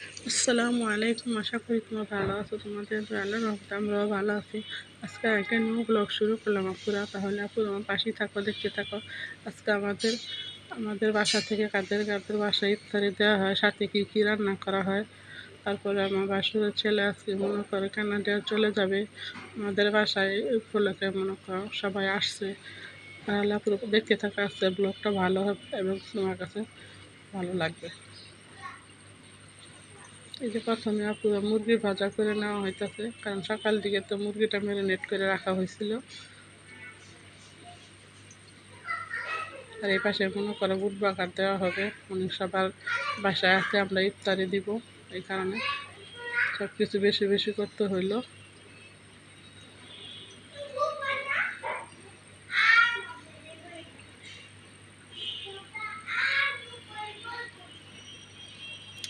আসসালামু আলাইকুম। আশা করি তোমরা ভালো আছো। তোমাদের আল্লাহর রহমতে আমরাও ভালো আছি। আজকে একটা নিউ ব্লগ শুরু করলাম আপুরা। তাহলে আপু আমার পাশেই থাকো, দেখতে থাকো। আজকে আমাদের বাসা থেকে কাদের কাদের বাসায় ইফতারি দেওয়া হয়, সাথে কী কী রান্না করা হয়। তারপরে আমার বাসুরের ছেলে আজকে মনে করে কানাডা চলে যাবে। আমাদের বাসায় উপলক্ষে মনে করো সবাই আসছে। তাহলে পুরো দেখতে থাকা, আজকে ব্লগটা ভালো হবে এবং তোমার কাছে ভালো লাগবে। এই যে প্রথমে পুরো মুরগি ভাজা করে নেওয়া হইতেছে, কারণ সকাল দিকে তো মুরগিটা ম্যারিনেট করে রাখা হয়েছিল। আর এই পাশে মনে করে বুট বাগার দেওয়া হবে, অনেক সবার বাসায় আছে, আমরা ইফতারি দিব। এই কারণে সব কিছু বেশি বেশি করতে হইলো।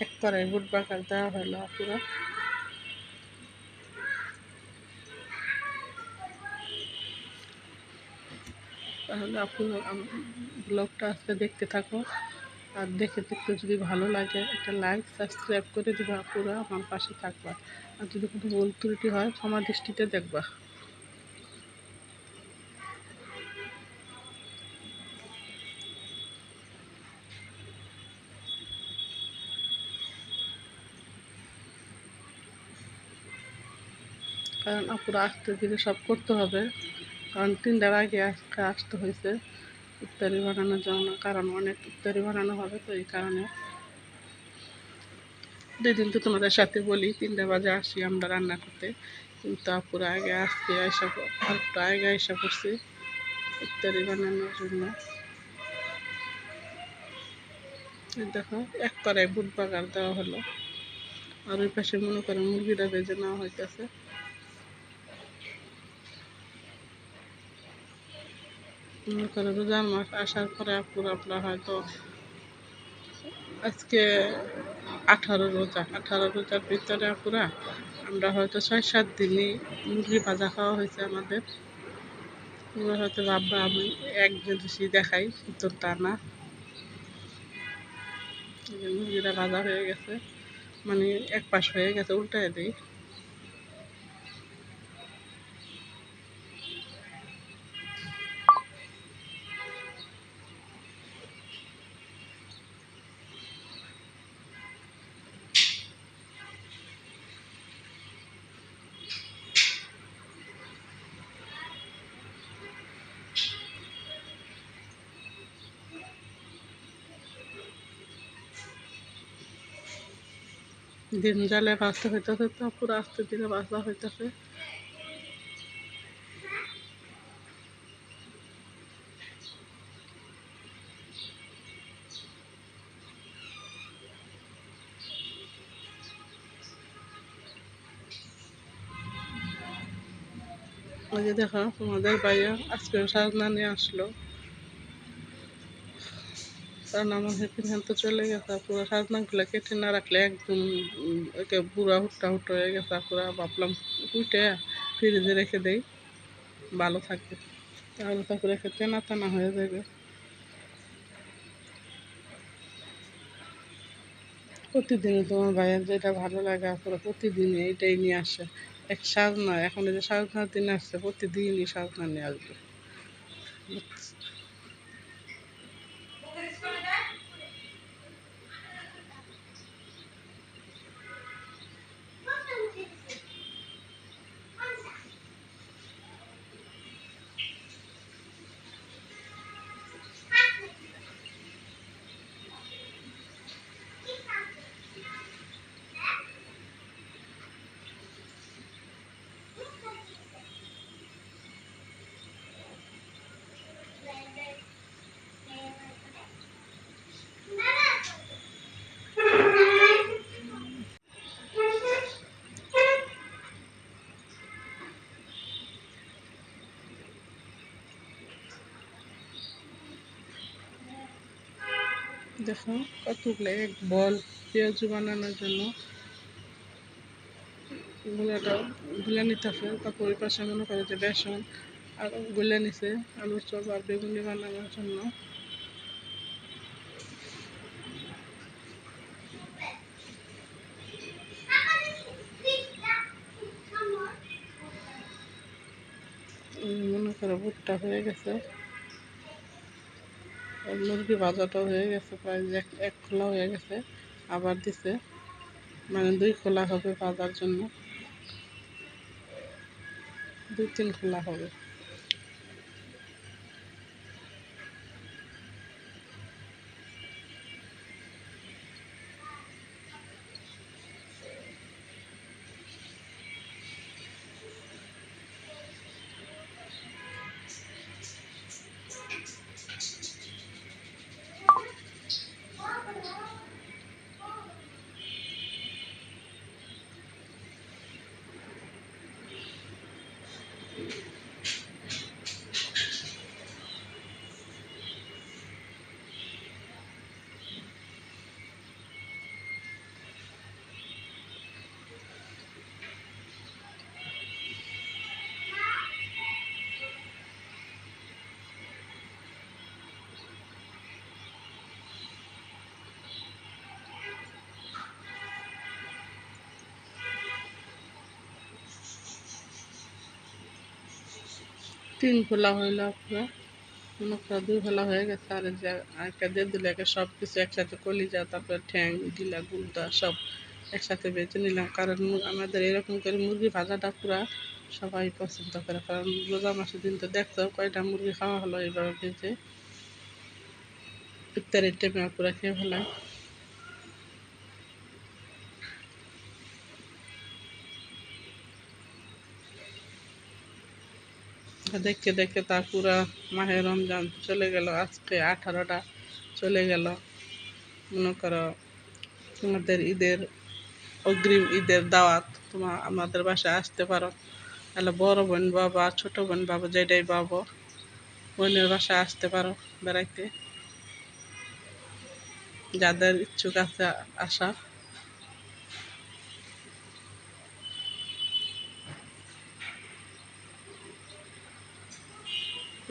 এক কড়াই বুট বাগার দেওয়া হলো পুরো। তাহলে আপুরা ব্লগটা আজকে দেখতে থাকো। আর দেখে দেখতে যদি ভালো লাগে একটা লাইক সাবস্ক্রাইব করে দিবা আপুরা, আমার পাশে থাকবা। আর যদি কোনো ভুল ত্রুটি হয় ক্ষমা দৃষ্টিতে দেখবা। কারণ আপুরা আসতে দিলে সব করতে হবে, কারণ 3টার আগে আজকে আসতে হয়েছে ইফতারি বানানোর জন্য, কারণ অনেক ইফতারি বানানো হবে। তো এই কারণে যেদিন তো তোমাদের সাথে বলি 3টা বাজে আসি আমরা রান্না করতে, কিন্তু আপুরা আগে আজকে আইসা আর একটু আগে আইসা করছি ইফতারি বানানোর জন্য। দেখো এক কড়াই বুট বাগার দেওয়া হলো। আর ওই পাশে মনে করো মুরগিটা ভেজে নেওয়া হইতেছে। মনে করো রোজার মাস আসার পরে আপুরা আপনার হয়তো আজকে 18 রোজার ভিতরে আপুরা আমরা হয়তো 6-7 দিনই মুরগি ভাজা খাওয়া হয়েছে আমাদের। তোমরা হয়তো ভাববা আমি এক জিনিসই দেখাই, কিন্তু তা না। মুরগিটা ভাজা হয়ে গেছে, মানে এক পাশ হয়ে গেছে, উল্টায় দিই। দিন জালে ভাজতে হইতেছে, তো পুরো আস্তে ধীরে ভাজা হইতেছে। ওই যে দেখো তোমাদের ভাইয়া আজকে সাজনা নিয়ে আসলো, কারণ আমার হেপিন তো চলে গেছে। পুরো সাজনাগুলো কেটে না রাখলে একদম একে পুরা হুট্টা হুট্টা হয়ে গেছে। পুরা ভাবলাম কুইটে ফ্রিজে রেখে দেই, ভালো থাকবে, তাহলে তারপরে রেখে তেনা তেনা হয়ে যাবে। প্রতিদিনই তোমার ভাইয়ের যেটা ভালো লাগে আসলে প্রতিদিনই এইটাই নিয়ে আসে। এক সাজনা, এখন এই যে সাজনার দিন আসছে, প্রতিদিনই সাজনা নিয়ে আসবে। দেখো কতগুলো এক বল পেঁয়াজু বানানোর জন্য গুলাটা গুলে নিতেছে। তারপর ওই পাশে মনে করে যে বেসন আর গুলে নিছে আলুর চপ আর বেগুনি বানানোর জন্য। করো বুটটা হয়ে গেছে, মুরগি ভাজাটাও হয়ে গেছে, প্রায় এক খোলা হয়ে গেছে, আবার দিছে, মানে 2 খোলা হবে ভাজার জন্য, 2-3 খোলা হবে। তিন খোলা হইলো পুরো, মনে করো 2 খোলা হয়ে গেছে, আর যে আরেকটা দিয়ে দিলে একে সব কিছু একসাথে কলিজা, তারপরে ঠ্যাং গিলা গুলটা সব একসাথে বেজে নিলাম। কারণ আমাদের এরকম করে মুরগি ভাজাটা পুরা সবাই পছন্দ করে, কারণ রোজা মাসের দিন তো দেখছো কয়টা মুরগি খাওয়া হলো এইভাবে ভেজে, ইফতারের টাইমে পুরা খেয়ে ফেলায়। দেখতে দেখতে তার পুরা মাহে রমজান চলে গেল, আজকে 18টা চলে গেল। মনে করো তোমাদের ঈদের অগ্রিম ঈদের দাওয়াত, আমাদের বাসায় আসতে পারো, তাহলে বড় বোন বাবা ছোট বোন বাবা যেটাই বাবা বোনের বাসায় আসতে পারো বেড়াইতে, যাদের ইচ্ছুক আছে আসার।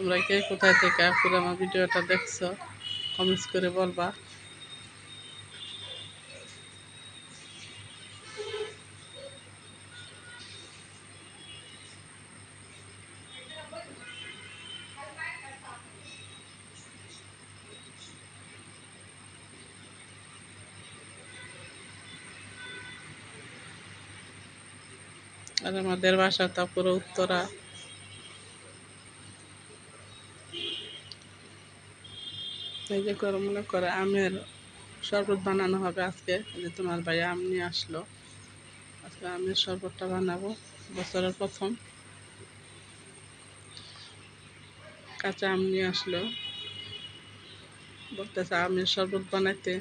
তোমরা কে কোথায় থেকে পুরো আমার ভিডিওটা দেখছো কমেন্টস করে বলবা। আর আমাদের বাসাটা পুরো উত্তরা। এই যে করে মনে করে আমের শরবত বানানো হবে আজকে, এই যে তোমার ভাই আম নিয়ে আসলো, আজকে আমের শরবতটা বানাবো, বছরের প্রথম কাঁচা আম নিয়ে আসলো, বলতেছে আমের শরবত বানাইতে,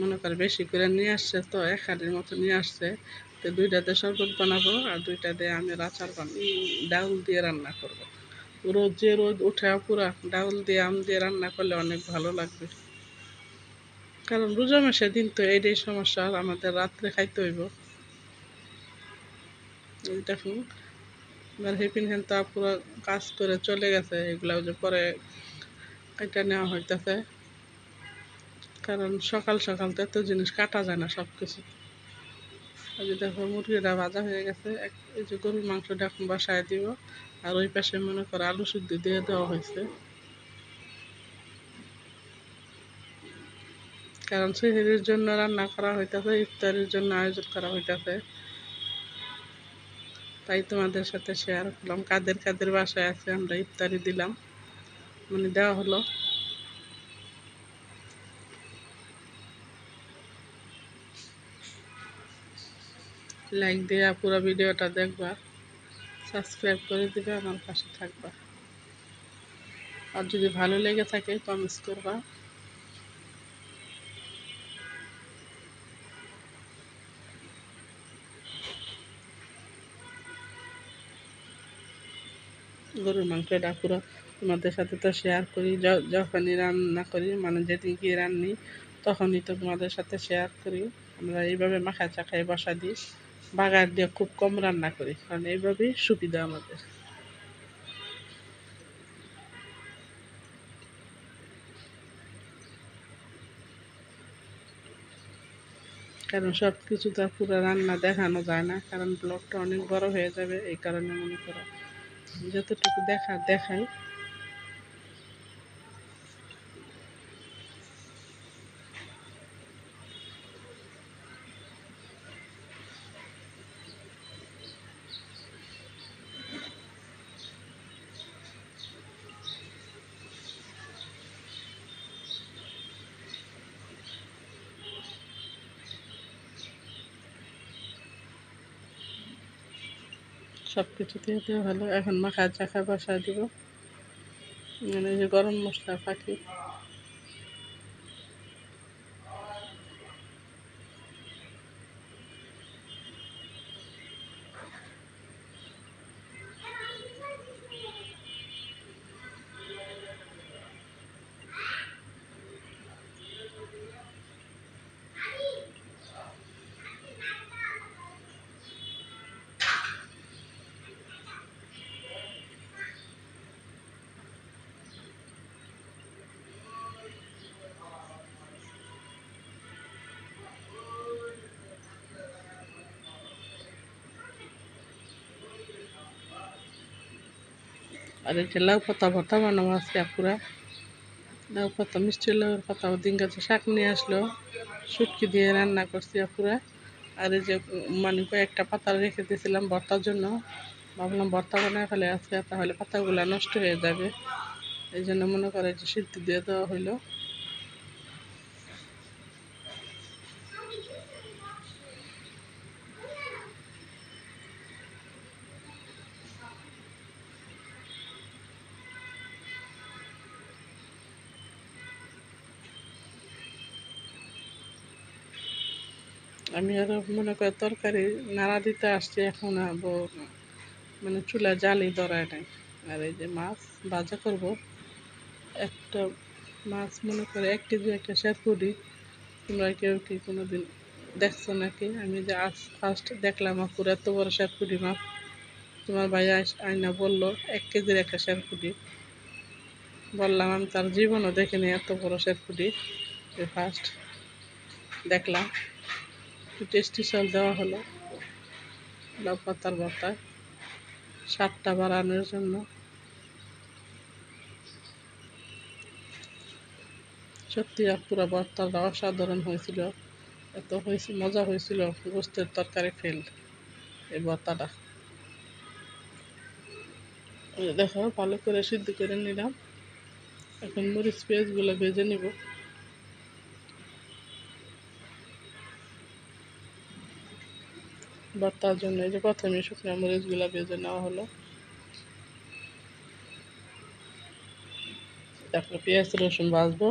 মনে করে বেশি করে নিয়ে আসছে তো 1 হাঁড়ির মতো নিয়ে আসছে, তো 2টাতে শরবত বানাবো আর 2টাতে আমের আচার ডাউল দিয়ে রান্না করবো। রোদ যে রোদ উঠে পুরা ডাউল দিয়ে আম দিয়ে রান্না করলে অনেক ভালো লাগবে, কারণ রোজা মাসের দিন তো এইটাই সমস্যা, আমাদের রাত্রে খাইতে হইব। দেখুন এবার হেপিন হ্যান তা পুরো কাজ করে চলে গেছে, এগুলা যে পরে কাটা নেওয়া হইতেছে, কারণ সকাল সকাল তো এত জিনিস কাটা যায় না সব কিছু। এই যে দেখো মুরগিটা ভাজা হয়ে গেছে, এই যে গরুর মাংসটা এখন বসায় দিব, আর ওই পাশে মনে করো আলু সিদ্ধ দিয়ে দেওয়া হয়েছে, কারণ সেহরির জন্য রান্না করা হইতেছে, ইফতারের জন্য আয়োজন করা হইতেছে, তাই তোমাদের সাথে শেয়ার করলাম কাদের কাদের বাসায় আছে আমরা ইফতারি দিলাম, মানে দেওয়া হলো। লাইক দিয়ে পুরো ভিডিওটা দেখবা, সাবস্ক্রাইব করে দিবে, আমার পাশে থাকবা, আর যদি ভালো লেগে থাকে কমেন্টস করবা। গরুর মাংসটা পুরো তোমাদের সাথে তো শেয়ার করি, যখনই রান্না করি, মানে যেদিন গিয়ে রান্নি তখনই তো তোমাদের সাথে শেয়ার করি। আমরা এইভাবে মাখায় চাখায় বসা দিই, বাগার দিয়ে খুব কম রান্না করি, কারণ এইভাবেই সুবিধা আমাদের, কারণ সব কিছু তো পুরো রান্না দেখানো যায় না, কারণ ব্লগটা অনেক বড় হয়ে যাবে, এই কারণে মনে করো যতটুকু দেখাই। সব কিছু দিয়ে দেওয়া হলো, এখন মাখা চাখা বসায় দিব। মানে যে গরম মশলা পাখি আর এটা লাউ পাতা ভর্তা বানাবো আজকে পুরা। লাউ পাতা মিষ্টি লাউয়ের পাতা দিন গাছে শাক নিয়ে আসলো, শুটকি দিয়ে রান্না করছি পুরা। আর এই যে মানে কয়েকটা পাতা রেখে দিয়েছিলাম ভর্তার জন্য, ভাবলাম ভর্তা বানায় ফেলে আজকে, তাহলে পাতাগুলো নষ্ট হয়ে যাবে। এই জন্য মনে করে যে সিদ্ধ দিয়ে দেওয়া হইলো। আমি আরো মনে করে তরকারি নাড়া দিতে আসছি, এখন মানে চুলা জালি ধরায় নাই। আর এই যে মাছ ভাজা করব। একটা মাছ মনে করে 1 কেজি একটা শেরপুরি। তোমরা কেউ কি কোনোদিন দেখছো নাকি? আমি যে আজ ফার্স্ট দেখলাম আপুর এত বড় শেরপুরি মাছ। তোমার ভাই আইনা বললো 1 কেজির একটা শেরপুরি। বললাম আমি তার জীবনও দেখিনি এত বড় শেরপুরি, ফার্স্ট দেখলাম। একটু টেস্টি সল দেওয়া হলো লাউ পাতার ভর্তায়, স্বাদটা বাড়ানোর জন্য। সত্যি পুরো ভর্তাটা অসাধারণ হয়েছিল, এত হয়েছে মজা হয়েছিল, গোস্তের তরকারি ফেল এই ভর্তাটা। দেখো ভালো করে সিদ্ধ করে নিলাম, এখন মরিচ পেঁয়াজগুলো ভেজে নিব। ভর্তার জন্য এই যে প্রথমে শুকনো মরিচগুলো ভেজে নেওয়া হলো, তারপরে পেঁয়াজ রসুন ভাজবো।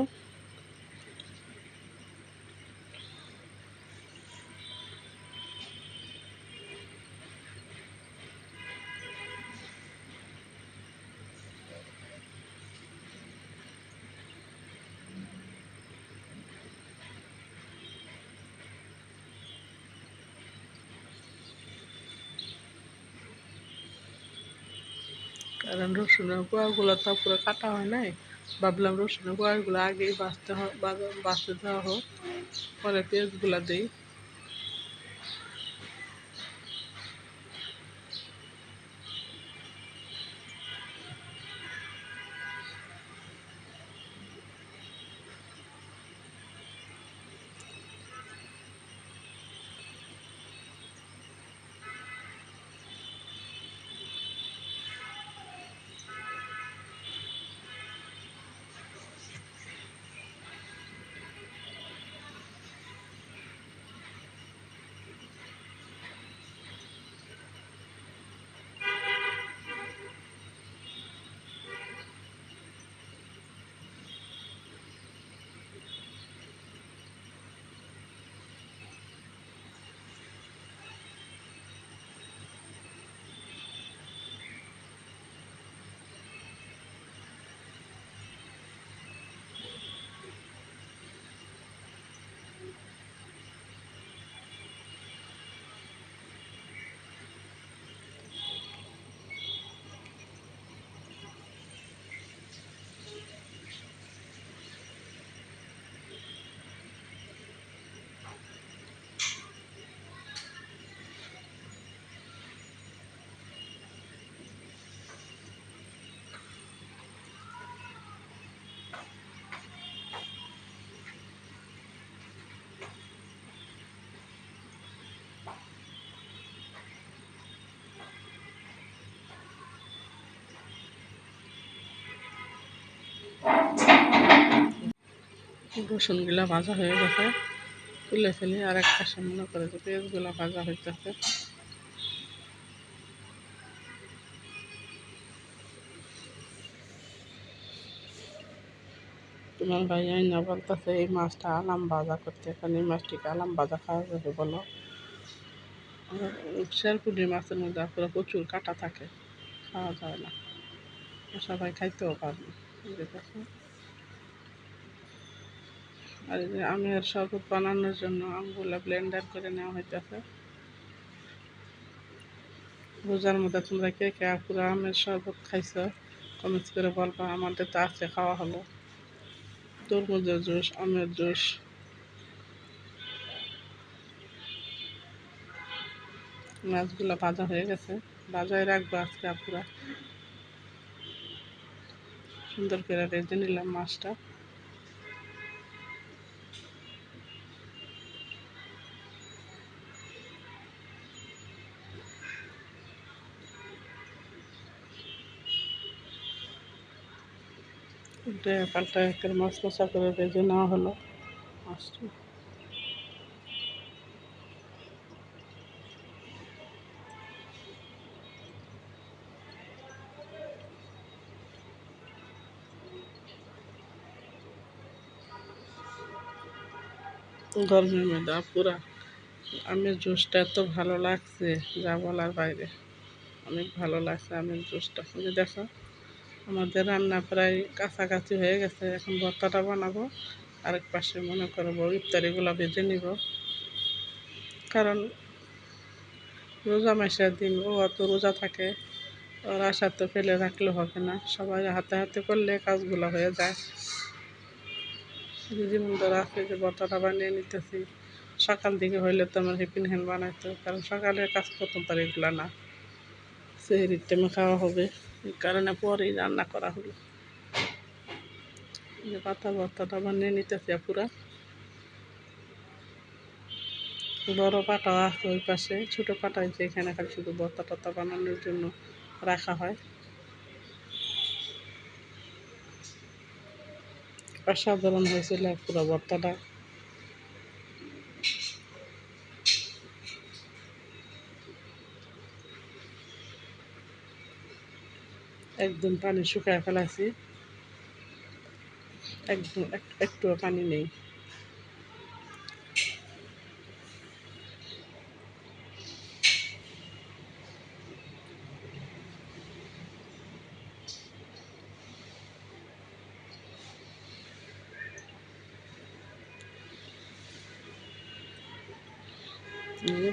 কারণ রসুনের কোয়াগুলো তো পুরো কাটা হয় নাই, ভাবলাম রসুনের কোয়াগুলো আগেই বাঁচতে দেওয়া হোক, পরে পেঁয়াজগুলো দিই। রসুনগুলা ভাজা হয়ে গেছে, তুলে ফেলি। আর এক পাশে মনে করে যে পেঁয়াজগুলা ভাজা হইতেছে। তোমার ভাই আইনা বলতেছে এই মাছটা আলাম ভাজা করতে, এখন এই মাছটিকে আলাম ভাজা খাওয়া যাবে বলো? শেরপুটি মাছের মধ্যে পুরো প্রচুর কাঁটা থাকে, খাওয়া যায় না, সবাই খাইতেও পারে না। আর এই যে আমের শরবত বানানোর জন্য আমগুলো ব্লেন্ডার করে নেওয়া হইতেছে। রোজার মধ্যে তোমরা কে কে পুরো আমের শরবত খাইছো কমেন্টস করে বলবা। আমাদের তো আজকে খাওয়া হলো তরমুজের জুস, আমের জুস। মাছগুলো ভাজা হয়ে গেছে, ভাজায় রাখবো আজকে পুরা সুন্দর করে ভেজে নিলাম মাছটা। পাল্টা একটা মশলা করে ভেজে নেওয়া হলো মাছটা। গরমের মধ্যে পুরা আমের জুসটা এত ভালো লাগছে যা বলার বাইরে, অনেক ভালো লাগছে আমের জুসটা। এই যে দেখো আমাদের রান্না প্রায় কাছাকাছি হয়ে গেছে, এখন ভর্তাটা বানাবো। আরেক পাশে মনে করবো ইফতারিগুলো ভেজে নিব, কারণ রোজা মাসের দিন ও অত রোজা থাকে, ওর আশা তো ফেলে রাখলে হবে না, সবাই হাতে হাতে করলে কাজগুলো হয়ে যায়। যেমন ধরো আছে যে ভর্তাটা বানিয়ে নিতেছি, সকাল দিকে হইলে তো আমার হিপিন হ্যান্ড বানাইতো, কারণ সকালের কাজ করতাম তার এগুলো না, সেহরির টাইমে খাওয়া হবে, এই কারণে পরেই রান্না করা হলো। যে পাতা ভর্তাটা বানিয়ে নিতেছি পুরা। বড় পাটাও আছে ওই পাশে, ছোটো পাটা যে এখানে খালি শুধু ভর্তা টর্তা বানানোর জন্য রাখা হয়। অসাধারণ হয়েছিল পুরো ভর্তাটা। একদম পানি শুকায় ফেলাছি, একদম একটুও পানি নেই।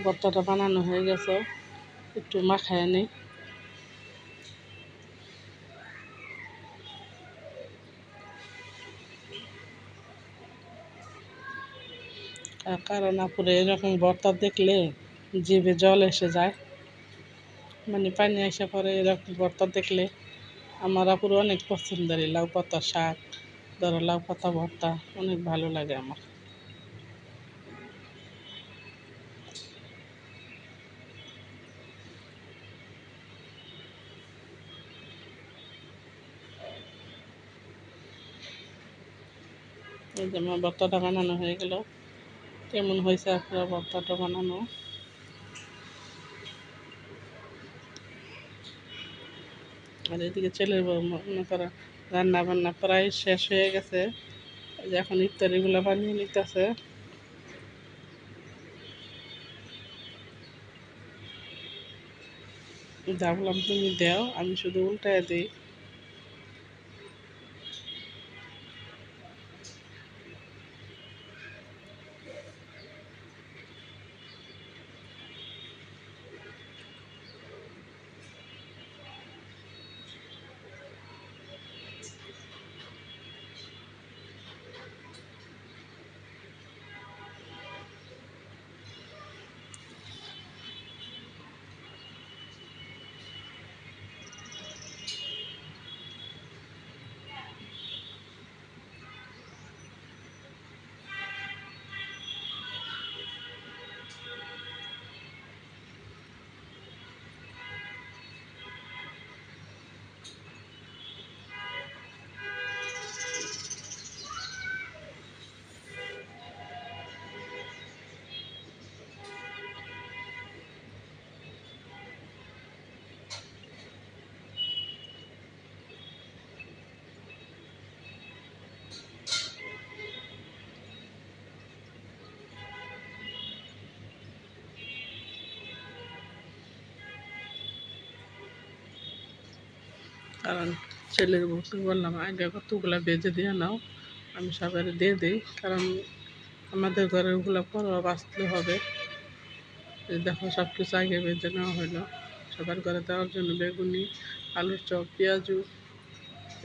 ভর্তাটা বানানো হয়ে গেছে, একটু মাখায় নেই। কারণ আপুরে এরকম ভর্তা দেখলে জিভে জল এসে যায়, মানে পানি এসে পড়ে এরকম ভর্তা দেখলে। আমার আপুর অনেক পছন্দের লাউ পাতা শাক, ধরো লাউ পাতা ভর্তা অনেক ভালো লাগে আমার। এই যে আমার ভর্তাটা বানানো হয়ে গেল। কেমন হয়েছে আপনার ভর্তাটা বানানো? আর এদিকে ছেলের বউ মনে করা রান্না বান্না প্রায় শেষ হয়ে গেছে, এখন ইফতারিগুলো বানিয়ে নিতেছে। ভাবলাম তুমি দাও, আমি শুধু উল্টায় দিই। কারণ ছেলের বউকে বললাম আগে কতগুলো বেজে দিয়ে নাও, আমি সবাই দিয়ে দিই, কারণ আমাদের ঘরে ওগুলো পরও বাঁচতে হবে। এই দেখো সব কিছু আগে বেজে নেওয়া হলো সবার ঘরে দেওয়ার জন্য, বেগুনি, আলুর চপ, পেঁয়াজু,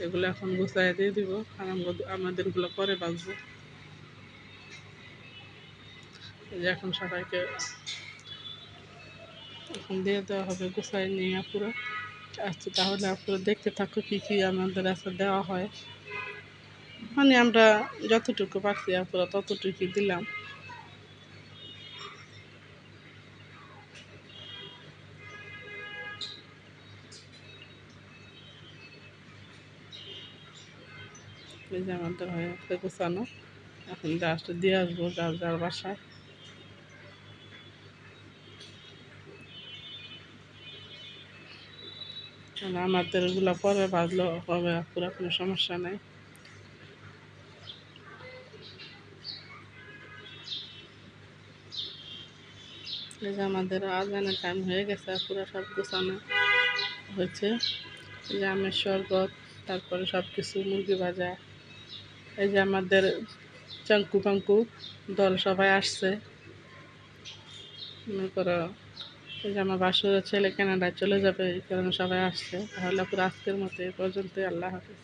এগুলো এখন গুছাই দিয়ে দিব, আর আমাদেরগুলো পরে বাঁচবো। এই যে এখন সবাইকে এখন দিয়ে দেওয়া হবে গুছাই নিয়ে পুরো। আচ্ছা তাহলে আপনারা দেখতে থাকো কী কী আমাদের আজকে দেওয়া হয়। মানে আমরা যতটুকু পারছি আপনারা ততটুকুই দিলাম। এই যে আমাদের হয়ে আছে গোছানো, এখন জাস্ট দিয়ে আসবো যার যার বাসায়। মানে আমাদের এগুলো পরে বাজলেও হবে, পুরো কোনো সমস্যা নেই। এই যে আমাদের আজানের টাইম হয়ে গেছে, পুরো সব গোছানো হয়েছে। এই যে আমের শরবত, তারপরে সব কিছু মুরগি ভাজা। এই যে আমাদের চাঙ্কু পাঙ্কু দল সবাই আসছে, মনে করো এই যে আমার বাসুরের ছেলে কানাডায় চলে যাবে, এই কারণে সবাই আসছে। তাহলে পুরো আজকের মতো এই পর্যন্তই, আল্লাহ হাফিজ।